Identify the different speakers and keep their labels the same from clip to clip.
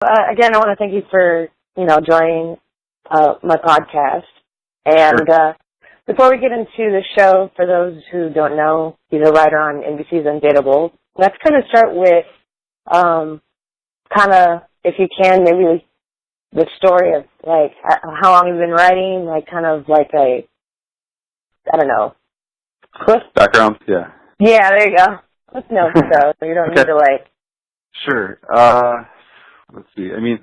Speaker 1: Again, I want to thank you for, joining my podcast. And before we get into the show, for those who don't know, he's a writer on NBC's Undateable. Let's kind of start with if you can, maybe the story of, like, how long you've been writing, like, kind of like a, I don't know.
Speaker 2: Background, yeah.
Speaker 1: Yeah, there you go. Let's know, so you don't need to, like...
Speaker 2: Sure. Let's see. I mean,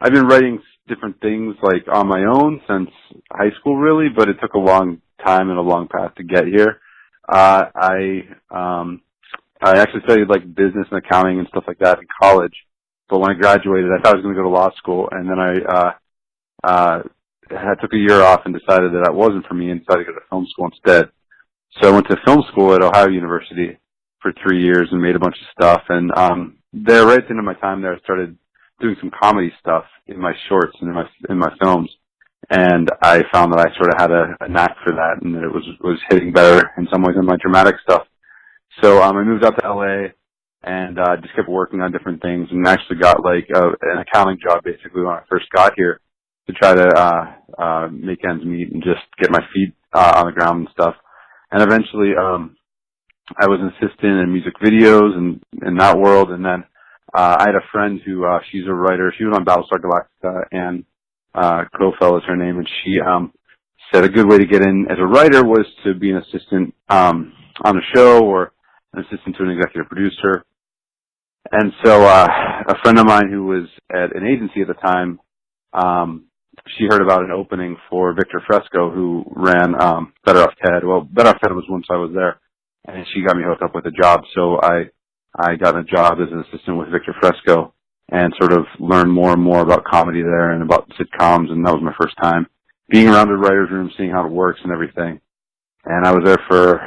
Speaker 2: I've been writing different things, like, on my own since high school, really, but it took a long time and a long path to get here. I actually studied, like, business and accounting and stuff like that in college, but when I graduated, I thought I was going to go to law school, and then I took a year off and decided that wasn't for me and decided to go to film school instead. So I went to film school at Ohio University for 3 years and made a bunch of stuff, and there, right at the end of my time there, I started doing some comedy stuff in my shorts and in my films, and I found that I sort of had a knack for that, and that it was hitting better in some ways than my dramatic stuff. So I moved out to LA and just kept working on different things, and actually got like an accounting job basically when I first got here to try to make ends meet and just get my feet on the ground and stuff. And eventually I was an assistant in music videos and in that world, and then I had a friend who she's a writer. She was on Battlestar Galactica, and Crowfell is her name, and she said a good way to get in as a writer was to be an assistant on a show or an assistant to an executive producer. And so a friend of mine who was at an agency at the time, she heard about an opening for Victor Fresco, who ran Better Off Ted. Well, Better Off Ted was once I was there, and she got me hooked up with a job. So I got a job as an assistant with Victor Fresco and sort of learned more and more about comedy there and about sitcoms, and that was my first time being around the writer's room, seeing how it works and everything. And I was there for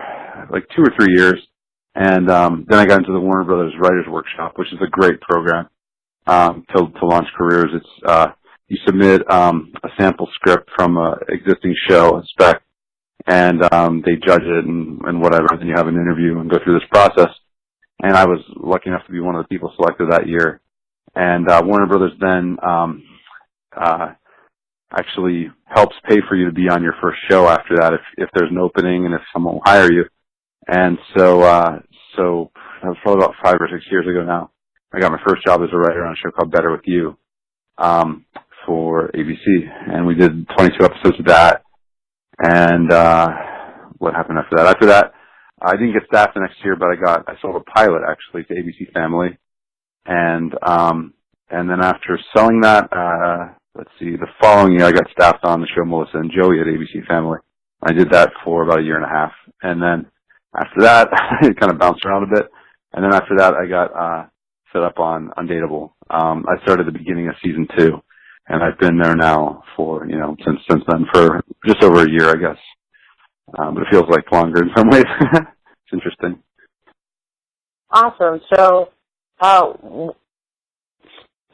Speaker 2: like 2 or 3 years, and then I got into the Warner Brothers Writers Workshop, which is a great program to launch careers. It's you submit a sample script from an existing show, a spec, and they judge it and whatever. Then you have an interview and go through this process. And I was lucky enough to be one of the people selected that year. And Warner Brothers then actually helps pay for you to be on your first show after that if there's an opening and if someone will hire you. And so that was probably about 5 or 6 years ago now. I got my first job as a writer on a show called Better With You for ABC, and we did 22 episodes of that. And what happened after that? After that, I didn't get staffed the next year, but I sold a pilot actually to ABC Family, and then after selling that, the following year I got staffed on the show Melissa and Joey at ABC Family. I did that for about a year and a half, and then after that, it kind of bounced around a bit, and then after that, I got set up on Undateable. I started at the beginning of season 2, and I've been there now for since then for just over a year, I guess. But it feels like longer in some ways. It's interesting.
Speaker 1: Awesome. So,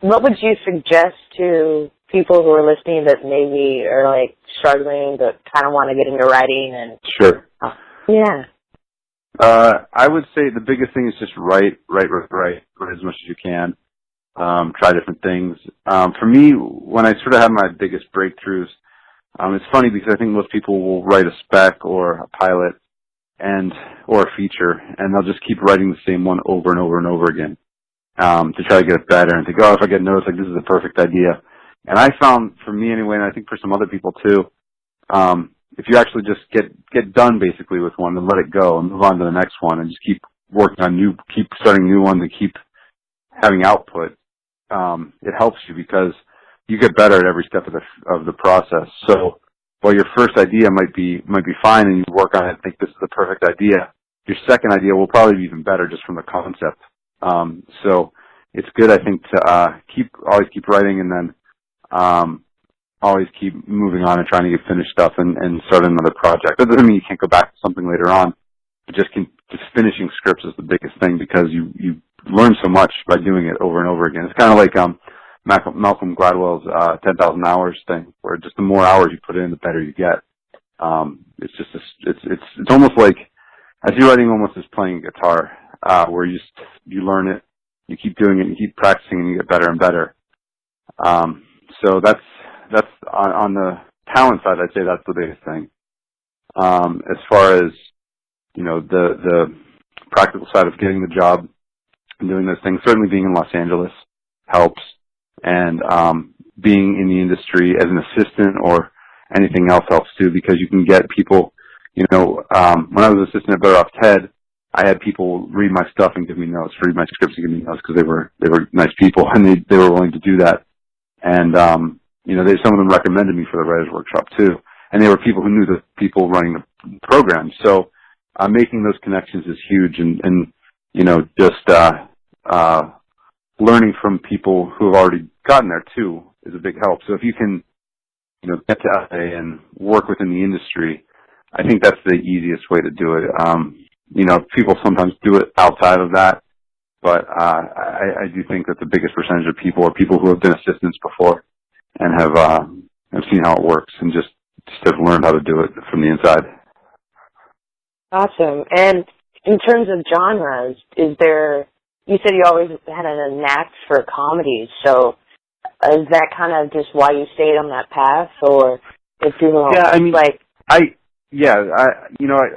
Speaker 1: what would you suggest to people who are listening that maybe are like struggling but kind of want to get into writing? And
Speaker 2: sure.
Speaker 1: Yeah.
Speaker 2: I would say the biggest thing is just write as much as you can. Try different things. For me, when I sort of have my biggest breakthroughs, it's funny because I think most people will write a spec or a pilot or a feature, and they'll just keep writing the same one over and over and over again to try to get it better and think, if I get noticed, like this is a perfect idea. And I found, for me anyway, and I think for some other people too, if you actually just get done basically with one and let it go and move on to the next one and just keep working on keep starting new ones and keep having output, it helps you because you get better at every step of the process. So while your first idea might be fine and you work on it and think this is the perfect idea, your second idea will probably be even better just from the concept. So it's good, I think, to always keep writing and then always keep moving on and trying to get finished stuff and start another project. That doesn't mean you can't go back to something later on, but just finishing scripts is the biggest thing because you learn so much by doing it over and over again. It's kind of like Malcolm Gladwell's 10,000 hours thing, where just the more hours you put in, the better you get. It's almost like I see writing almost as playing guitar, where you learn it, you keep doing it, you keep practicing, and you get better and better. So that's on the talent side. I'd say that's the biggest thing. As far as the practical side of getting the job and doing those things, certainly being in Los Angeles helps, and being in the industry as an assistant or anything else helps too, because you can get people. When I was assistant at Better Off Ted, I had people read my stuff and give me notes, read my scripts and give me notes, because they were nice people and they were willing to do that. And some of them recommended me for the writers' workshop too, and they were people who knew the people running the program. So making those connections is huge, and just learning from people who have already gotten there too is a big help. So if you can get to LA and work within the industry, I think that's the easiest way to do it. People sometimes do it outside of that, but I do think that the biggest percentage of people are people who have been assistants before and have seen how it works and just have learned how to do it from the inside.
Speaker 1: Awesome. And in terms of genres, you said you always had a knack for comedies, so is that kind of just why you stayed on that path, or if you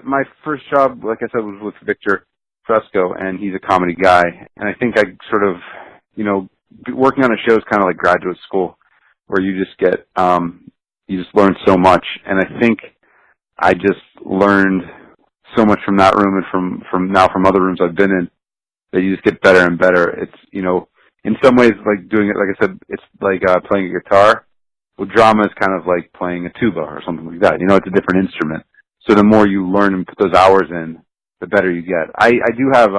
Speaker 2: my first job, like I said, was with Victor Fresco, and he's a comedy guy, and I think I sort of, working on a show is kind of like graduate school, where you just get, you just learn so much, and I think I just learned so much from that room and from other rooms I've been in, that you just get better and better. It's, in some ways, like doing it, like I said, it's like playing a guitar. Well, drama is kind of like playing a tuba or something like that. It's a different instrument. So the more you learn and put those hours in, the better you get. I do have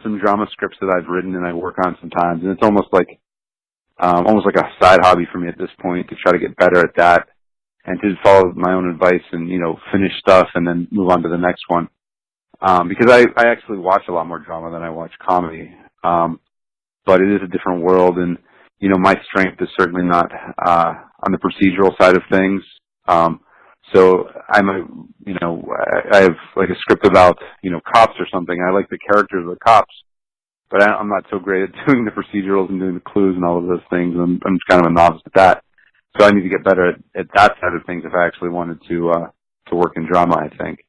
Speaker 2: some drama scripts that I've written and I work on sometimes, and it's almost like a side hobby for me at this point to try to get better at that and to follow my own advice and finish stuff and then move on to the next one. Because I actually watch a lot more drama than I watch comedy, but it is a different world, and my strength is certainly not on the procedural side of things. So I have like a script about, cops or something. I like the characters of the cops, but I'm not so great at doing the procedurals and doing the clues and all of those things. I'm just kind of a novice at that. So I need to get better at that side of things if I actually wanted to work in drama, I think.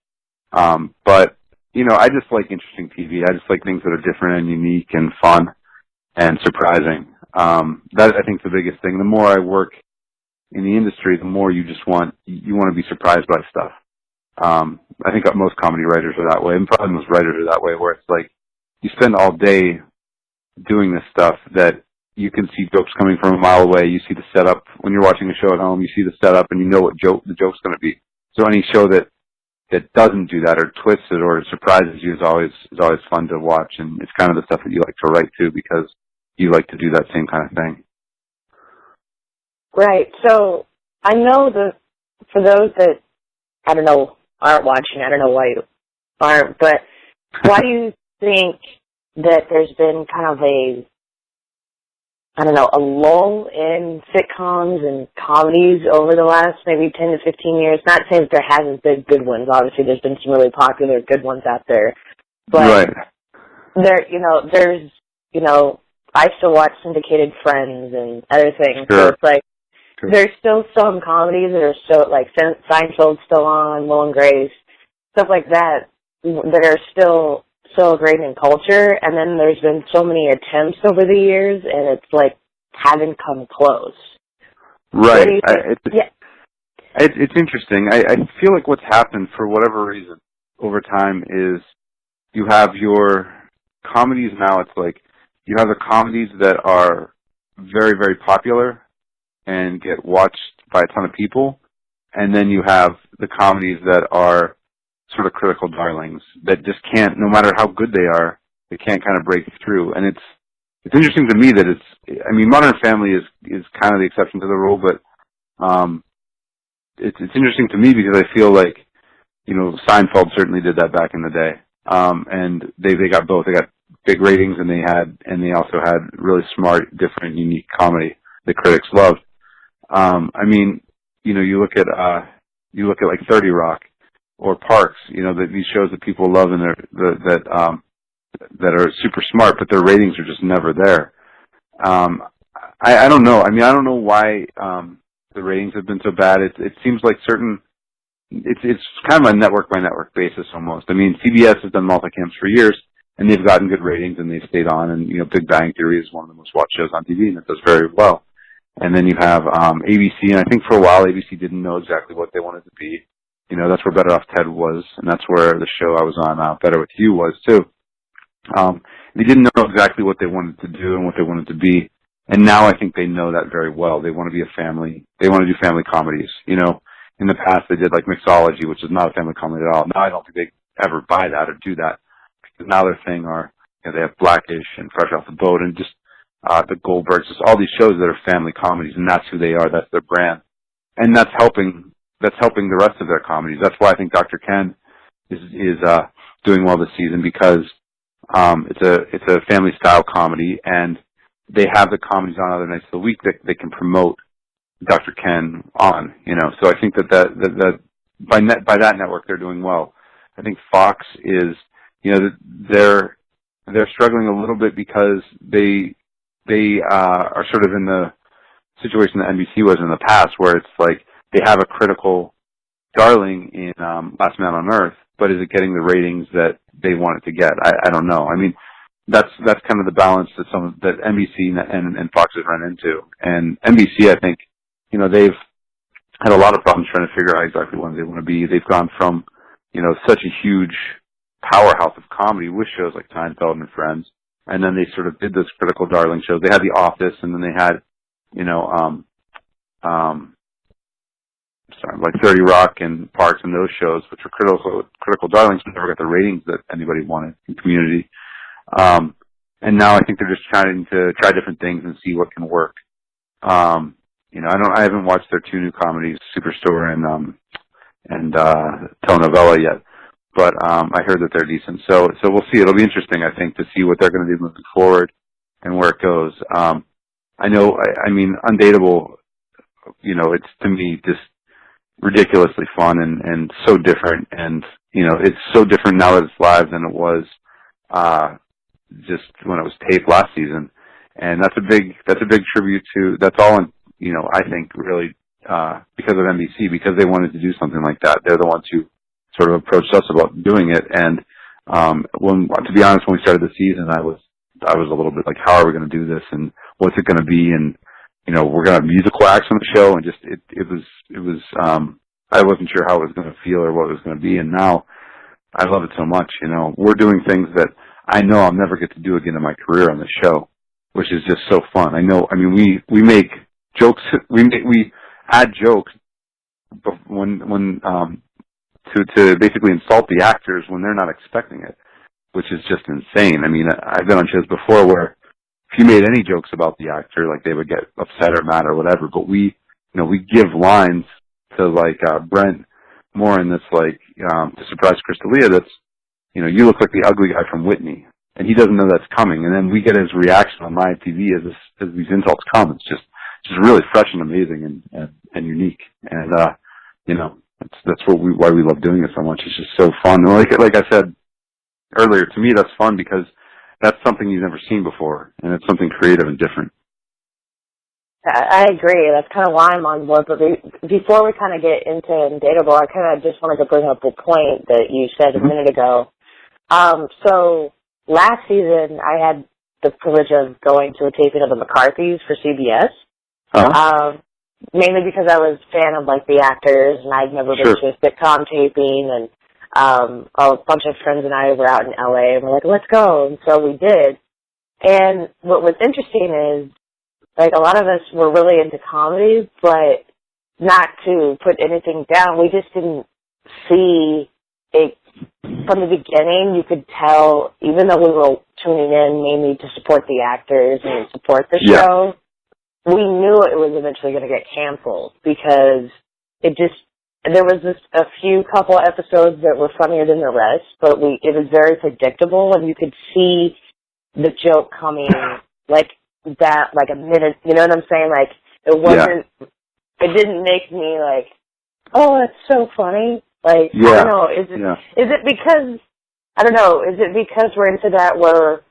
Speaker 2: But, I just like interesting TV. I just like things that are different and unique and fun and surprising. That I think is the biggest thing. The more I work in the industry, the more you want to be surprised by stuff. I think most comedy writers are that way, and probably most writers are that way, where it's like you spend all day doing this stuff that you can see jokes coming from a mile away. You see the setup when you're watching a show at home. You see the setup, and you know what the joke's going to be. So any show that doesn't do that or twists it or surprises you is always fun to watch, and it's kind of the stuff that you like to write too, because you like to do that same kind of thing.
Speaker 1: Right. So I know for those that, I don't know, aren't watching, I don't know why you aren't, but why do you think that there's been kind of a lull in sitcoms and comedies over the last maybe 10 to 15 years? Not saying that there hasn't been good ones. Obviously, there's been some really popular good ones out there. But
Speaker 2: right.
Speaker 1: there's, I still watch syndicated Friends and other things.
Speaker 2: Sure.
Speaker 1: So it's like, there's still some comedies that are so, like Seinfeld's still on, Will and Grace, stuff like that are still so great in culture. And then there's been so many attempts over the years, and it's like haven't come close.
Speaker 2: Right. It's interesting. I feel like what's happened for whatever reason over time is you have your comedies now. It's like you have the comedies that are very, very popular and get watched by a ton of people, and then you have the comedies that are sort of critical darlings that just can't, no matter how good they are, they can't kind of break through. And it's interesting to me that Modern Family is kind of the exception to the rule, but it's interesting to me because I feel like Seinfeld certainly did that back in the day, and they got both. They got big ratings, and they also had really smart, different, unique comedy that critics loved. You look at like 30 Rock or Parks, these shows that people love and that are super smart, but their ratings are just never there. I don't know. I mean, I don't know why the ratings have been so bad. It seems like it's kind of a network by network basis almost. I mean, CBS has done multicams for years, and they've gotten good ratings, and they've stayed on. And Big Bang Theory is one of the most watched shows on TV, and it does very well. And then you have ABC, and I think for a while ABC didn't know exactly what they wanted to be. That's where Better Off Ted was, and that's where the show I was on, Better With You, was too. They didn't know exactly what they wanted to do and what they wanted to be. And now I think they know that very well. They want to be a family. They want to do family comedies. In the past they did like Mixology, which is not a family comedy at all. Now I don't think they ever buy that or do that, because now their thing are, they have Blackish and Fresh Off the Boat and just the Goldbergs, just all these shows that are family comedies, and that's who they are. That's their brand, and that's helping the rest of their comedies. That's why I think Dr. Ken is doing well this season, because it's a family style comedy, and they have the comedies on other nights of the week that they can promote Dr. Ken on. So I think that by that network they're doing well. I think Fox is, they're struggling a little bit because they are sort of in the situation that NBC was in the past, where it's like they have a critical darling in Last Man on Earth, but is it getting the ratings that they want it to get? I don't know. I mean, that's kind of the balance that NBC and Fox has run into. And NBC, I think, they've had a lot of problems trying to figure out exactly what they want to be. They've gone from, such a huge powerhouse of comedy with shows like Seinfeld and Friends, and then they sort of did those critical darling shows. They had The Office, and then they had, like 30 Rock and Parks and those shows, which were critical darlings, but never got the ratings that anybody wanted in Community. And now I think they're just trying to try different things and see what can work. I haven't watched their two new comedies, Superstore and Telenovela yet, but I heard that they're decent. So we'll see. It'll be interesting, I think, to see what they're going to do moving forward and where it goes. I mean, Undateable, it's, to me, just ridiculously fun and so different, and it's so different now that it's live than it was just when it was taped last season. And that's a big tribute to, that's all in, I think really because of NBC, because they wanted to do something like that. They're the ones who sort of approached us about doing it. And to be honest, when we started the season, I was a little bit like, how are we going to do this, and what's it going to be? And we're going to have musical acts on the show, and just it was I wasn't sure how it was going to feel or what it was going to be. And now I love it so much. We're doing things that I know I'll never get to do again in my career on the show, which is just so fun. I mean, we make jokes, we add jokes when to basically insult the actors when they're not expecting it, which is just insane. I mean, I've been on shows before where if you made any jokes about the actor, like, they would get upset or mad or whatever, but we give lines to, like, Brent Moore in this, like, to surprise Crystalia, that's, you look like the ugly guy from Whitney, and he doesn't know that's coming, and then we get his reaction on live TV as these insults come. It's just really fresh and amazing and unique, and that's why we love doing it so much. It's just so fun. Like I said earlier, to me that's fun because that's something you've never seen before, and it's something creative and different.
Speaker 1: I agree. That's kind of why I'm on board. But before we kind of get into Undateable, I kind of just wanted to bring up a point that you said a minute ago. So last season, I had the privilege of going to a taping of The McCarthys for CBS. Mainly because I was a fan of, like, the actors, and I'd never been to a sitcom taping, and a bunch of friends and I were out in LA, and we're like, let's go. And so we did. And what was interesting is, like, a lot of us were really into comedy, but not to put anything down. We just didn't see it from the beginning. You could tell, even though we were tuning in mainly to support the actors and support the show, we knew it was eventually going to get canceled because there was a few couple episodes that were funnier than the rest, but it was very predictable, and you could see the joke coming like that, like a minute, you know what I'm saying? Like, it wasn't, it didn't make me like, oh, that's so funny. Like, I don't know, is it because, I don't know, is it because we're into that where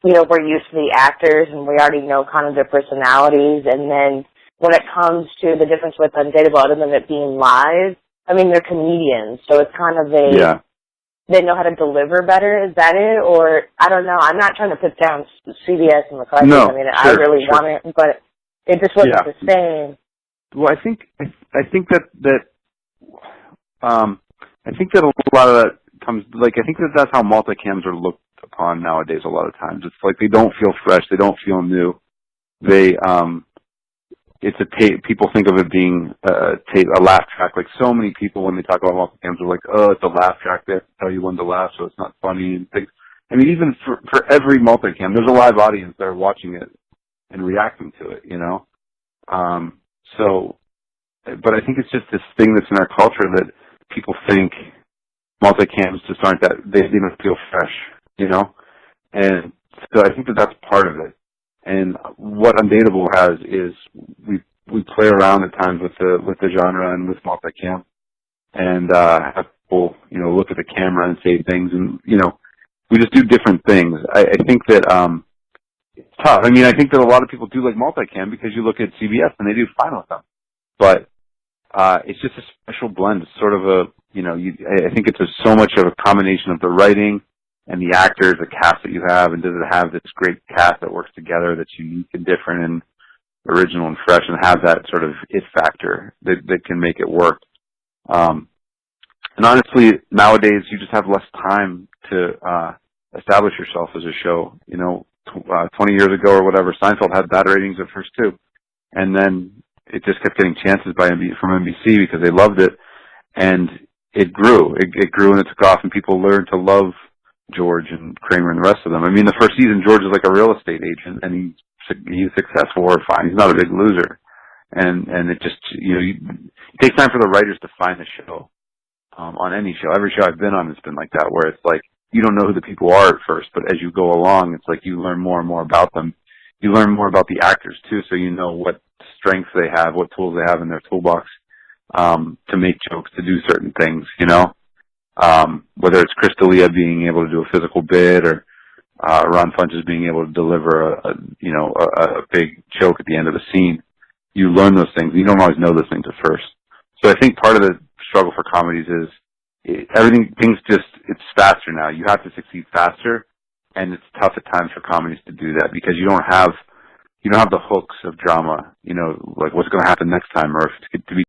Speaker 1: we're used to the actors and we already know kind of their personalities. And then when it comes to the difference with Undateable, other than it being live, I mean, they're comedians, so it's kind of they know how to deliver better. Is that it? Or, I don't know. I'm not trying to put down CBS and McCarthy.
Speaker 2: No,
Speaker 1: I mean,
Speaker 2: sure,
Speaker 1: I really want it, but it just wasn't the same.
Speaker 2: Well, I think that a lot of that comes, like, I think that's how multicams are looked upon nowadays a lot of times. It's like they don't feel fresh, they don't feel new. It's a tape. People think of it being a laugh track. Like, so many people, when they talk about multicams, are like, oh, it's a laugh track. They have to tell you when to laugh, so it's not funny and things. I mean, even for every multicam, there's a live audience that are watching it and reacting to it, but I think it's just this thing that's in our culture that people think multicams just aren't that, they don't feel fresh, And so I think that that's part of it. And what Undateable has is we play around at times with the genre and with multicam, and have people look at the camera and say things, and we just do different things. I think that it's tough. I mean, I think that a lot of people do like multicam because you look at CBS and they do fine with them, but it's just a special blend. It's sort of I think it's so much of a combination of the writing and the actors, the cast that you have, and does it have this great cast that works together that's unique and different and original and fresh, and have that sort of it factor that can make it work. And honestly, nowadays you just have less time to establish yourself as a show. 20 years ago or whatever, Seinfeld had bad ratings at first too, and then it just kept getting chances from NBC because they loved it, and it grew. It grew and it took off, and people learned to love George and Kramer and the rest of them. I mean, the first season, George is like a real estate agent, and he's successful or fine. He's not a big loser, and it just it takes time for the writers to find the show. On any show, every show I've been on, it's been like that, where it's like you don't know who the people are at first, but as you go along, it's like you learn more and more about them. You learn more about the actors too, so you know what strengths they have, what tools they have in their toolbox to make jokes, to do certain things. Whether it's Chris D'Elia being able to do a physical bit, or Ron Funches being able to deliver a big joke at the end of a scene. You learn those things. You don't always know those things at first. So I think part of the struggle for comedies is it's faster now. You have to succeed faster, and it's tough at times for comedies to do that because you don't have the hooks of drama, like what's going to happen next time, or if it's to be